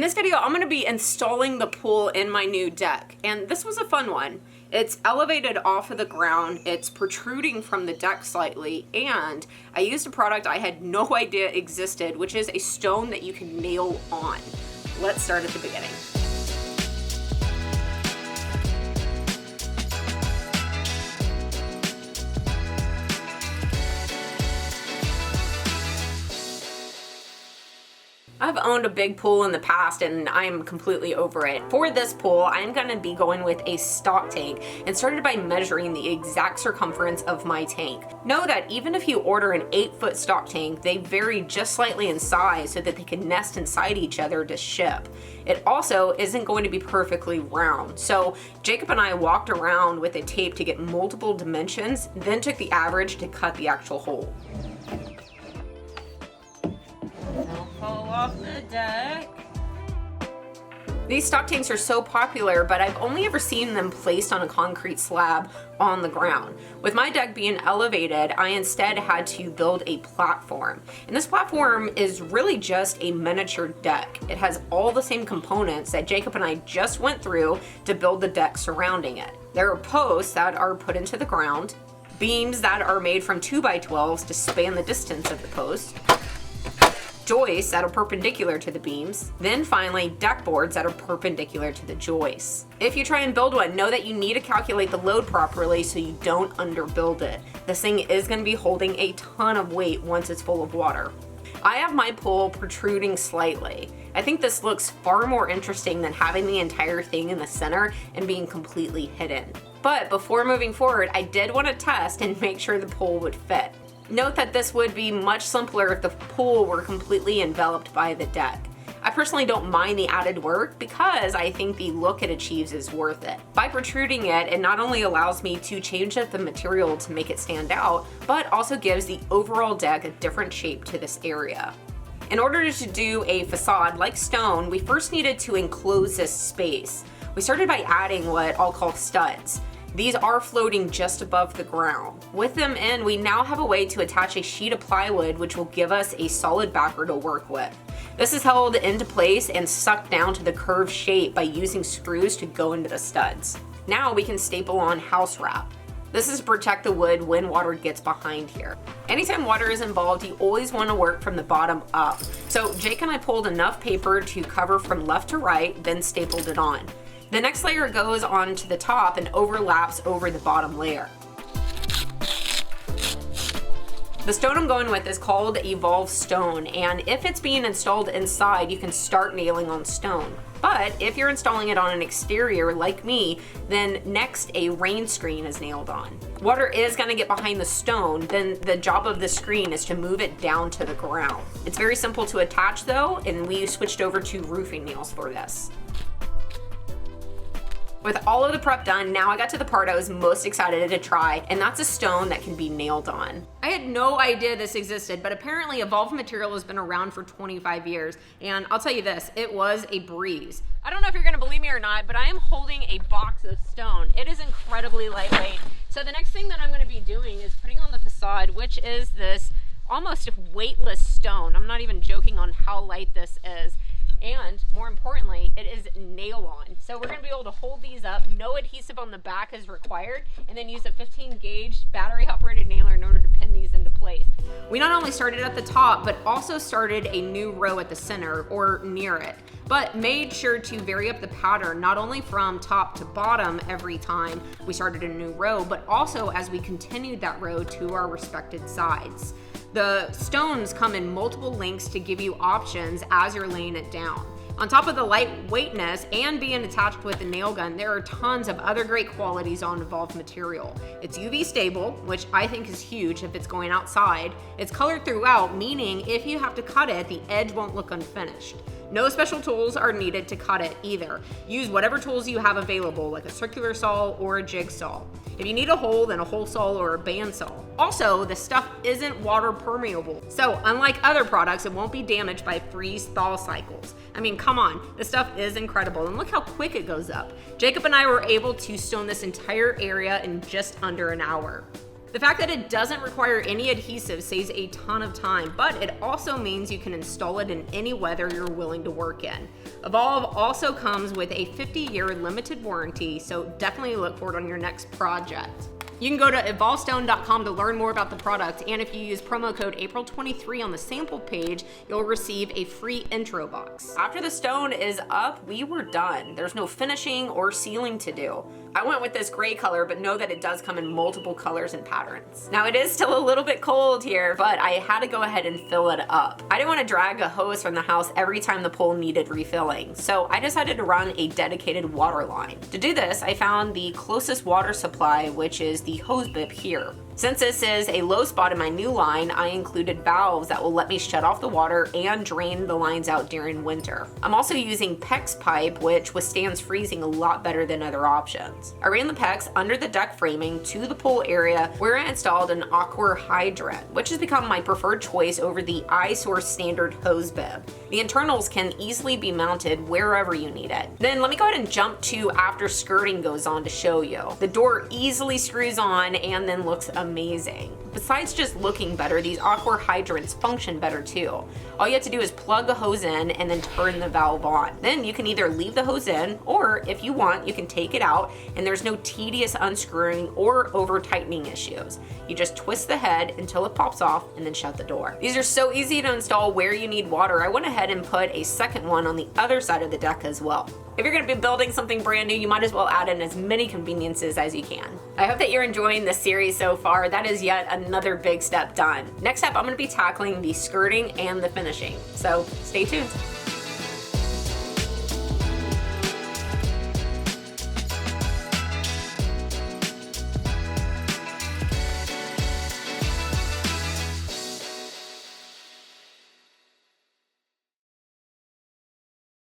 In this video, I'm gonna be installing the pool in my new deck, and this was a fun one. It's elevated off of the ground, it's protruding from the deck slightly, and I used a product I had no idea existed, which is a stone that you can nail on. Let's start at the beginning. I've owned a big pool in the past and I'm completely over it. For this pool, I'm gonna be going with a stock tank and started by measuring the exact circumference of my tank. Know that even if you order an 8-foot stock tank, they vary just slightly in size so that they can nest inside each other to ship. It also isn't going to be perfectly round. So Jacob and I walked around with a tape to get multiple dimensions, then took the average to cut the actual hole. Fall off the deck. These stock tanks are so popular, but I've only ever seen them placed on a concrete slab on the ground. With my deck being elevated, I instead had to build a platform. And this platform is really just a miniature deck. It has all the same components that Jacob and I just went through to build the deck surrounding it. There are posts that are put into the ground, beams that are made from 2x12s to span the distance of the post, joists that are perpendicular to the beams, then finally deck boards that are perpendicular to the joists. If you try and build one, know that you need to calculate the load properly so you don't underbuild it. This thing is going to be holding a ton of weight once it's full of water. I have my pool protruding slightly. I think this looks far more interesting than having the entire thing in the center and being completely hidden. But before moving forward, I did want to test and make sure the pool would fit. Note that this would be much simpler if the pool were completely enveloped by the deck. I personally don't mind the added work because I think the look it achieves is worth it. By protruding it, it not only allows me to change up the material to make it stand out, but also gives the overall deck a different shape to this area. In order to do a facade like stone, we first needed to enclose this space. We started by adding what I'll call studs. These are floating just above the ground. With them in, we now have a way to attach a sheet of plywood which will give us a solid backer to work with. This is held into place and sucked down to the curved shape by using screws to go into the studs. Now we can staple on house wrap. This is to protect the wood when water gets behind here. Anytime water is involved, you always want to work from the bottom up. So Jake and I pulled enough paper to cover from left to right, then stapled it on. The next layer goes onto the top and overlaps over the bottom layer. The stone I'm going with is called Evolve Stone, and if it's being installed inside, you can start nailing on stone. But if you're installing it on an exterior like me, then next a rain screen is nailed on. Water is going to get behind the stone, then the job of the screen is to move it down to the ground. It's very simple to attach though, and we switched over to roofing nails for this. With all of the prep done, now I got to the part I was most excited to try, and that's a stone that can be nailed on. I had no idea this existed, but apparently Evolve material has been around for 25 years, and I'll tell you this, it was a breeze. I don't know if you're gonna believe me or not, but I am holding a box of stone. It is incredibly lightweight. So the next thing that I'm gonna be doing is putting on the facade, which is this almost weightless stone. I'm not even joking on how light this is. And more importantly, it is nail on. So we're going to be able to hold these up. No adhesive on the back is required, and then use a 15 gauge battery operated nailer in order to pin these into place. We not only started at the top, but also started a new row at the center or near it, but made sure to vary up the pattern, not only from top to bottom every time we started a new row, but also as we continued that row to our respected sides. The stones come in multiple lengths to give you options as you're laying it down. On top of the lightweightness and being attached with a nail gun, there are tons of other great qualities on Evolve material. It's UV stable, which I think is huge if it's going outside. It's colored throughout, meaning if you have to cut it, the edge won't look unfinished. No special tools are needed to cut it either. Use whatever tools you have available, like a circular saw or a jigsaw. If you need a hole, then a hole saw or a bandsaw. Also, the stuff isn't water permeable. So unlike other products, it won't be damaged by freeze-thaw cycles. I mean, come on, this stuff is incredible, and look how quick it goes up. Jacob and I were able to stone this entire area in just under an hour. The fact that it doesn't require any adhesive saves a ton of time, but it also means you can install it in any weather you're willing to work in. Evolve also comes with a 50-year limited warranty, so definitely look for it on your next project. You can go to evolvestone.com to learn more about the product, and if you use promo code April23 on the sample page, you'll receive a free intro box. After the stone is up, we were done. There's no finishing or sealing to do. I went with this gray color, but know that it does come in multiple colors and patterns. Now it is still a little bit cold here, but I had to go ahead and fill it up. I didn't want to drag a hose from the house every time the pool needed refilling, so I decided to run a dedicated water line. To do this, I found the closest water supply, which is the hose bib here. Since this is a low spot in my new line, I included valves that will let me shut off the water and drain the lines out during winter. I'm also using PEX pipe, which withstands freezing a lot better than other options. I ran the PEX under the deck framing to the pool area where I installed an aqua hydrant, which has become my preferred choice over the iSource standard hose bib. The internals can easily be mounted wherever you need it. Then let me go ahead and jump to after skirting goes on to show you. The door easily screws on and then looks amazing. Besides just looking better, these aqua hydrants function better too. All you have to do is plug the hose in and then turn the valve on. Then you can either leave the hose in, or if you want, you can take it out and there's no tedious unscrewing or over tightening issues. You just twist the head until it pops off and then shut the door. These are so easy to install where you need water. I went ahead and put a second one on the other side of the deck as well. If you're gonna be building something brand new, you might as well add in as many conveniences as you can. I hope that you're enjoying this series so far. That is yet another big step done. Next up, I'm gonna be tackling the skirting and the finishing. So stay tuned.